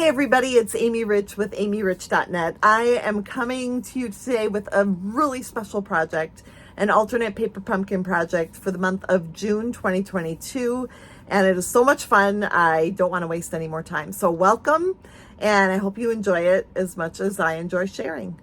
everybody, it's Amy Rich with amyrich.net. I am coming to you today with a really special project, an alternate paper pumpkin project for the month of June 2022. And it is so much fun. I don't want to waste any more time. So welcome, and I hope you enjoy it as much as I enjoy sharing.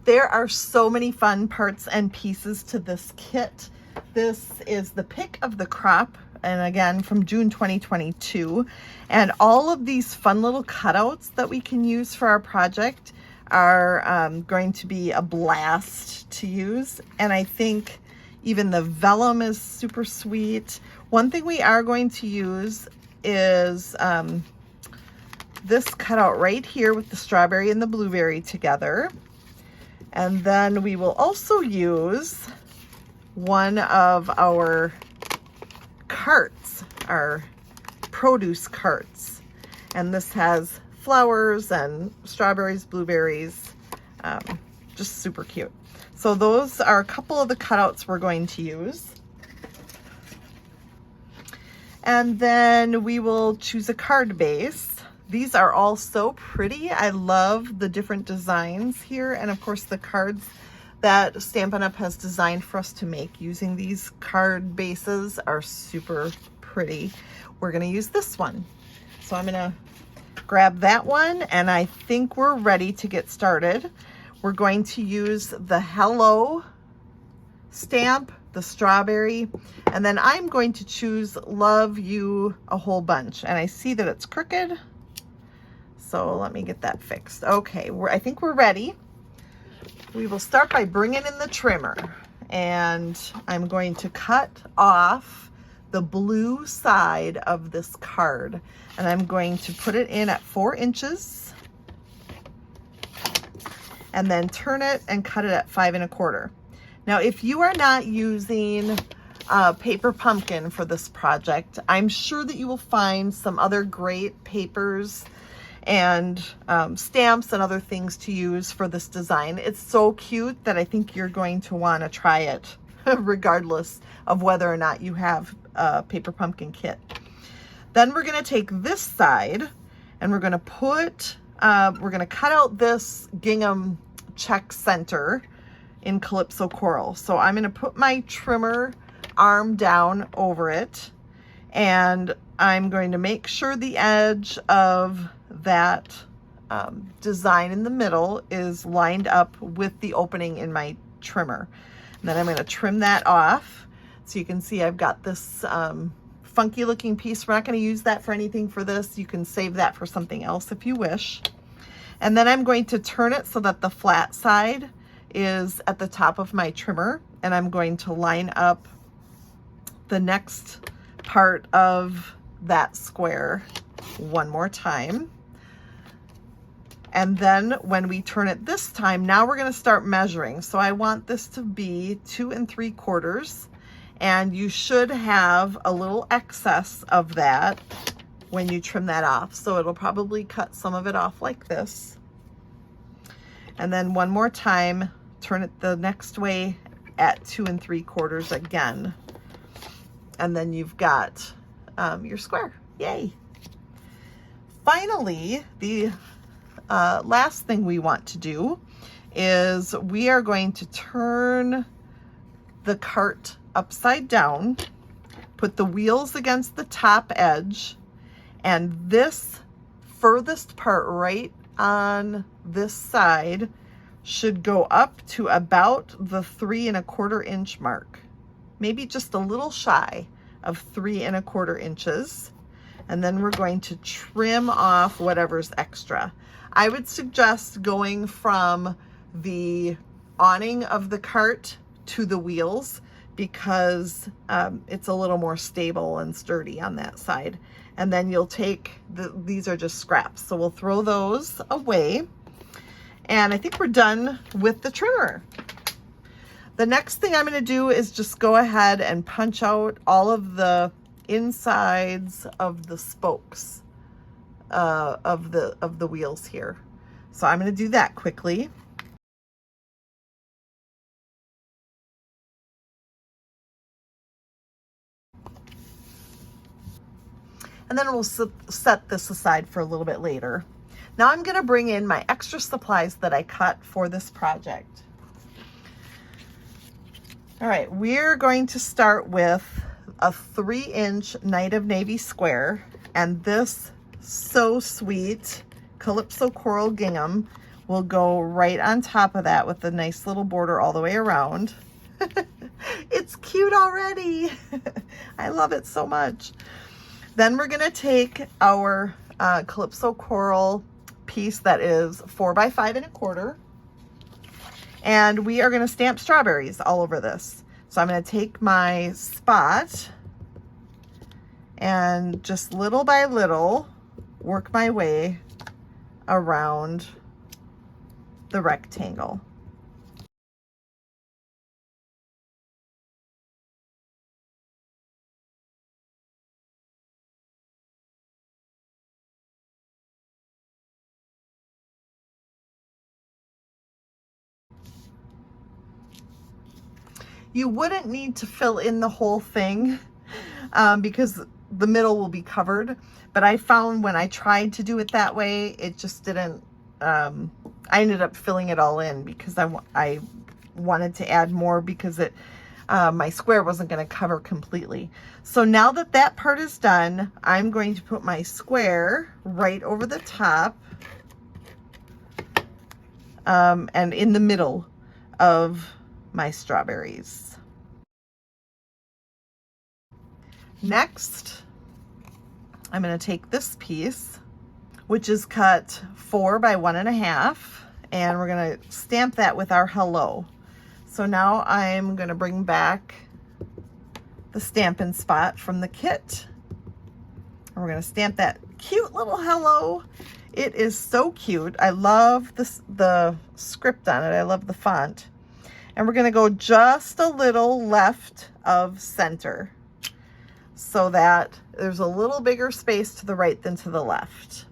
There are so many fun parts and pieces to this kit. This is the pick of the crop, and again from June 2022, and all of these fun little cutouts that we can use for our project are going to be a blast to use. And I think even the vellum is super sweet. One thing we are going to use is this cutout right here with the strawberry and the blueberry together. And then we will also use one of our carts, our produce carts. And this has flowers and strawberries, blueberries, just super cute. So those are a couple of the cutouts we're going to use. And then we will choose a card base. These are all so pretty. I love the different designs here. And of course the cards that Stampin' Up! Has designed for us to make using these card bases are super pretty. We're gonna use this one. So I'm gonna grab that one, and I think we're ready to get started. We're going to use the Hello stamp, the strawberry, and then I'm going to choose Love You a Whole Bunch. And I see that it's crooked, so let me get that fixed. Okay, I think we're ready. We will start by bringing in the trimmer, and I'm going to cut off the blue side of this card, and I'm going to put it in at 4 inches and then turn it and cut it at 5 1/4. Now, if you are not using paper pumpkin for this project, I'm sure that you will find some other great papers and stamps and other things to use for this design. It's so cute that I think you're going to want to try it regardless of whether or not you have a paper pumpkin kit. Then we're going to take this side and we're going to put, we're going to cut out this gingham check center in Calypso Coral. So I'm going to put my trimmer arm down over it, and I'm going to make sure the edge of that design in the middle is lined up with the opening in my trimmer. And then I'm going to trim that off. So you can see I've got this funky looking piece. We're not going to use that for anything for this. You can save that for something else if you wish. And then I'm going to turn it so that the flat side is at the top of my trimmer, and I'm going to line up the next part of that square one more time. And then when we turn it this time, now we're going to start measuring. So I want this to be 2 3/4, and you should have a little excess of that when you trim that off. So it'll probably cut some of it off like this. And then one more time, turn it the next way at 2 3/4 again. And then you've got your square. Yay. Finally, the last thing we want to do is we are going to turn the cart upside down, put the wheels against the top edge, and this furthest part right on this side should go up to about the 3 1/4 inch mark, maybe just a little shy of 3 1/4 inches. And then we're going to trim off whatever's extra. I would suggest going from the awning of the cart to the wheels, because it's a little more stable and sturdy on that side. And then you'll take, these are just scraps, so we'll throw those away. And I think we're done with the trimmer. The next thing I'm going to do is just go ahead and punch out all of the insides of the spokes of the wheels here. So I'm going to do that quickly. And then we'll set this aside for a little bit later. Now I'm going to bring in my extra supplies that I cut for this project. All right, we're going to start with a 3-inch Night of Navy square, and this so sweet Calypso Coral Gingham will go right on top of that with a nice little border all the way around. It's cute already. I love it so much. Then we're gonna take our Calypso Coral piece that is 4 by 5 1/4, and we are gonna stamp strawberries all over this. So I'm gonna take my spot and just little by little work my way around the rectangle. You wouldn't need to fill in the whole thing because the middle will be covered. But I found when I tried to do it that way, it just didn't, I ended up filling it all in because I wanted to add more because my square wasn't going to cover completely. So now that that part is done, I'm going to put my square right over the top and in the middle of my strawberries. Next, I'm going to take this piece, which is cut 4 by 1 1/2, and we're going to stamp that with our hello. So now I'm going to bring back the Stampin' spot from the kit, and we're going to stamp that cute little hello. It is so cute. I love the script on it. I love the font. And we're going to go just a little left of center so that there's a little bigger space to the right than to the left.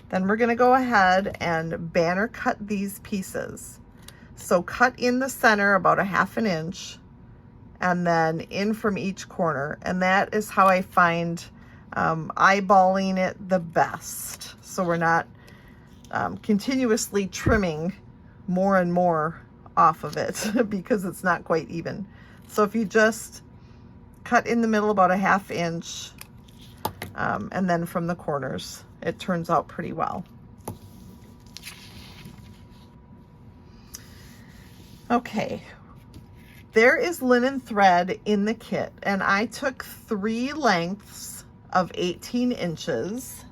Then we're going to go ahead and banner cut these pieces. So cut in the center about 1/2 inch and then in from each corner. And that is how I find eyeballing it the best. So we're not continuously trimming more and more off of it because it's not quite even. So if you just cut in the middle about 1/2 inch and then from the corners, it turns out pretty well. Okay, there is linen thread in the kit, and I took 3 lengths of 18 inches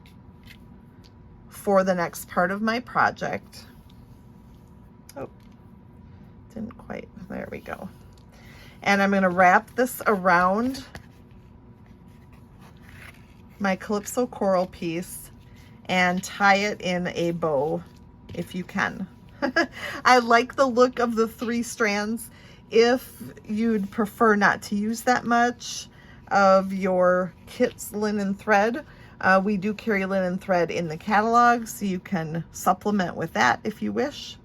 for the next part of my project. Oh, didn't quite, there we go. And I'm going to wrap this around my Calypso Coral piece and tie it in a bow if you can. I like the look of the 3 strands. If you'd prefer not to use that much of your kit's linen thread, we do carry linen thread in the catalog, so you can supplement with that if you wish.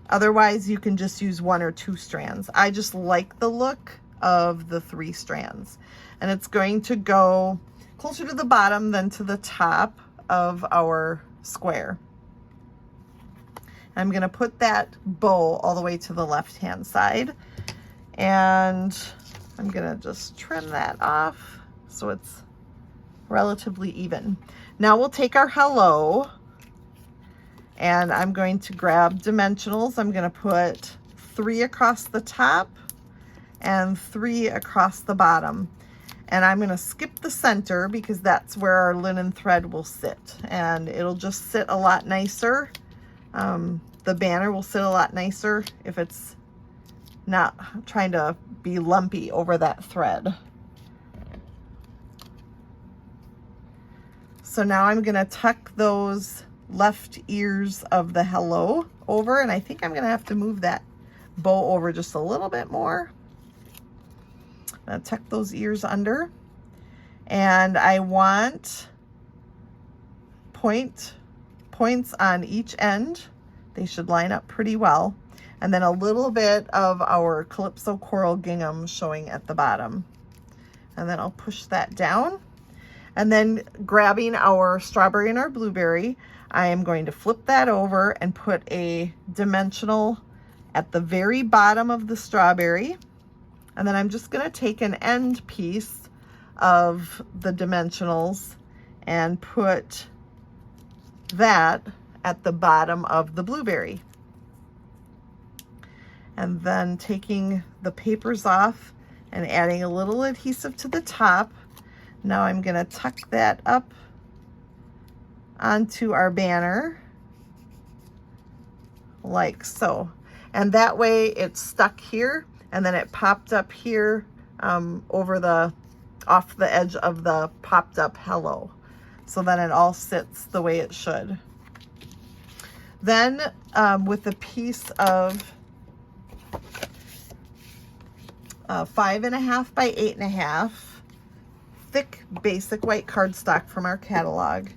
Otherwise, you can just use 1 or 2 strands. I just like the look of the 3 strands. And it's going to go closer to the bottom than to the top of our square. I'm going to put that bow all the way to the left-hand side. And I'm going to just trim that off so it's relatively even. Now we'll take our hello, and I'm going to grab dimensionals. I'm going to put 3 across the top and 3 across the bottom. And I'm going to skip the center because that's where our linen thread will sit. And it'll just sit a lot nicer. The banner will sit a lot nicer if it's not trying to be lumpy over that thread. So now I'm going to tuck those left ears of the hello over, and I think I'm going to have to move that bow over just a little bit more. I'm going to tuck those ears under, and I want points on each end. They should line up pretty well, and then a little bit of our Calypso Coral Gingham showing at the bottom, and then I'll push that down. And then grabbing our strawberry and our blueberry, I am going to flip that over and put a dimensional at the very bottom of the strawberry. And then I'm just gonna take an end piece of the dimensionals and put that at the bottom of the blueberry. And then taking the papers off and adding a little adhesive to the top. Now I'm gonna tuck that up onto our banner like so. And that way it's stuck here, and then it popped up here off the edge of the popped up hello. So then it all sits the way it should. Then with a piece of 5.5 by 8.5 thick basic white cardstock from our catalog,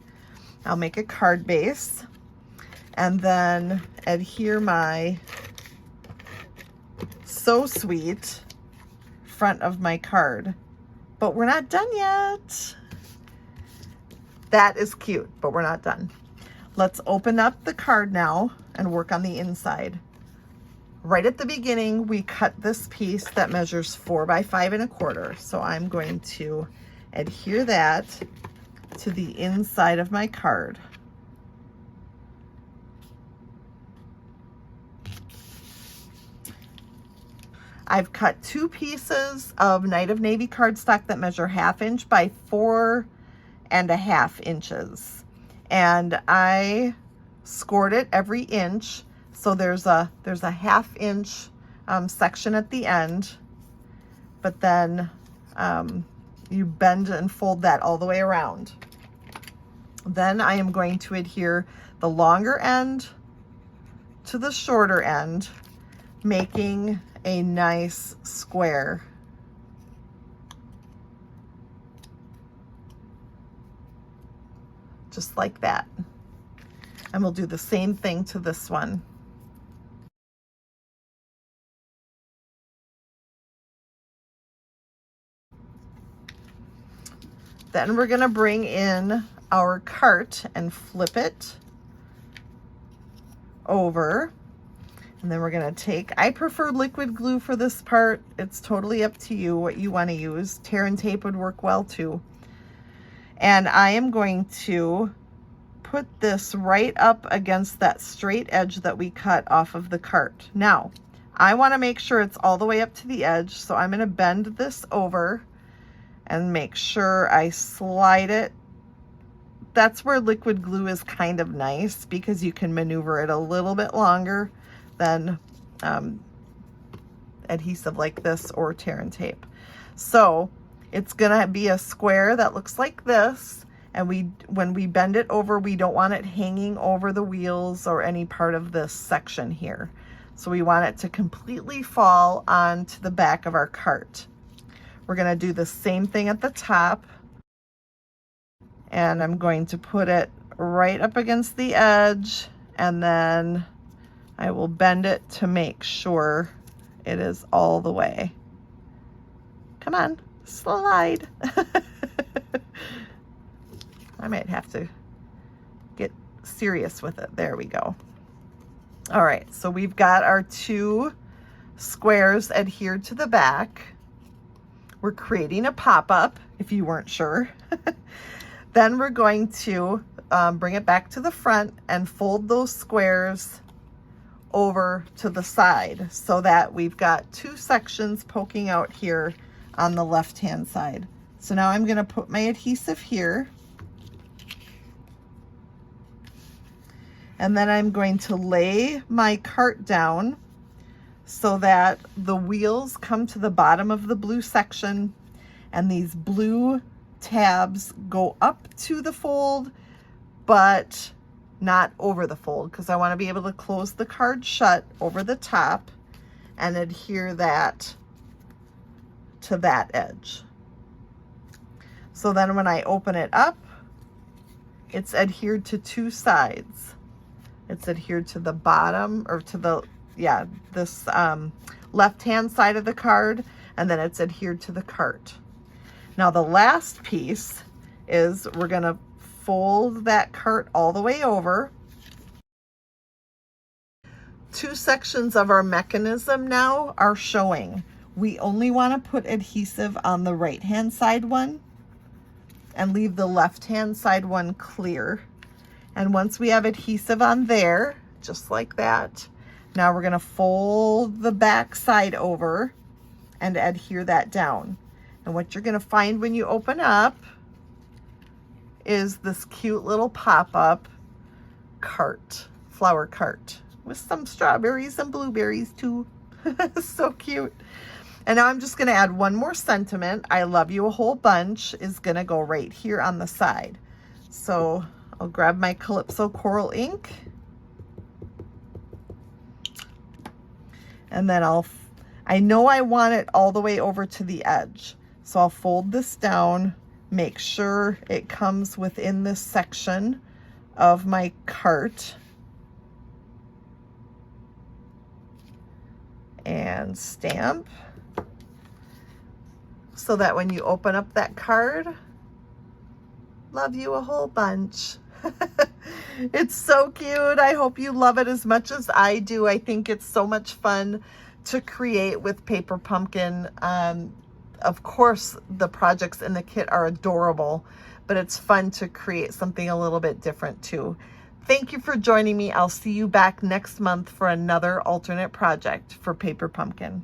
I'll make a card base and then adhere my So Sweet front of my card. But we're not done yet. That is cute, but we're not done. Let's open up the card now and work on the inside. Right at the beginning, we cut this piece that measures 4 by 5.25. So I'm going to adhere that to the inside of my card. I've cut 2 pieces of Night of Navy cardstock that measure 1/2 inch by 4.5 inches. And I scored it every inch. So there's a 1/2 inch section at the end, but then you bend and fold that all the way around. Then I am going to adhere the longer end to the shorter end, making a nice square. Just like that. And we'll do the same thing to this one. Then we're going to bring in our cart and flip it over. And then we're going to take, I prefer liquid glue for this part. It's totally up to you what you want to use. Tear and tape would work well too. And I am going to put this right up against that straight edge that we cut off of the cart. Now, I want to make sure it's all the way up to the edge. So I'm going to bend this over and make sure I slide it. That's where liquid glue is kind of nice because you can maneuver it a little bit longer than adhesive like this or tear and tape. So it's gonna be a square that looks like this, and when we bend it over, we don't want it hanging over the wheels or any part of this section here. So we want it to completely fall onto the back of our cart. We're gonna do the same thing at the top, and I'm going to put it right up against the edge, and then I will bend it to make sure it is all the way. Come on, slide. I might have to get serious with it. There we go. All right, so we've got our 2 squares adhered to the back. We're creating a pop-up, if you weren't sure. Then we're going to bring it back to the front and fold those squares over to the side so that we've got 2 sections poking out here on the left-hand side. So now I'm going to put my adhesive here, and then I'm going to lay my cart down so that the wheels come to the bottom of the blue section, and these blue tabs go up to the fold, but not over the fold, because I want to be able to close the card shut over the top and adhere that to that edge. So then when I open it up, it's adhered to 2 sides. It's adhered to the bottom, or to the, this left-hand side of the card, and then it's adhered to the cart. Now the last piece is we're gonna fold that cart all the way over. Two sections of our mechanism now are showing. We only want to put adhesive on the right-hand side one and leave the left-hand side one clear. And once we have adhesive on there, just like that, now we're going to fold the back side over and adhere that down. And what you're going to find when you open up is this cute little pop-up cart, flower cart, with some strawberries and blueberries too. So cute. And now I'm just going to add one more sentiment. I love you a whole bunch is going to go right here on the side. So I'll grab my Calypso Coral ink. And then I know I want it all the way over to the edge. So I'll fold this down, make sure it comes within this section of my cart. And stamp so that when you open up that card, love you a whole bunch. It's so cute. I hope you love it as much as I do. I think it's so much fun to create with Paper Pumpkin. Of course, the projects in the kit are adorable, but it's fun to create something a little bit different too. Thank you for joining me. I'll see you back next month for another alternate project for Paper Pumpkin.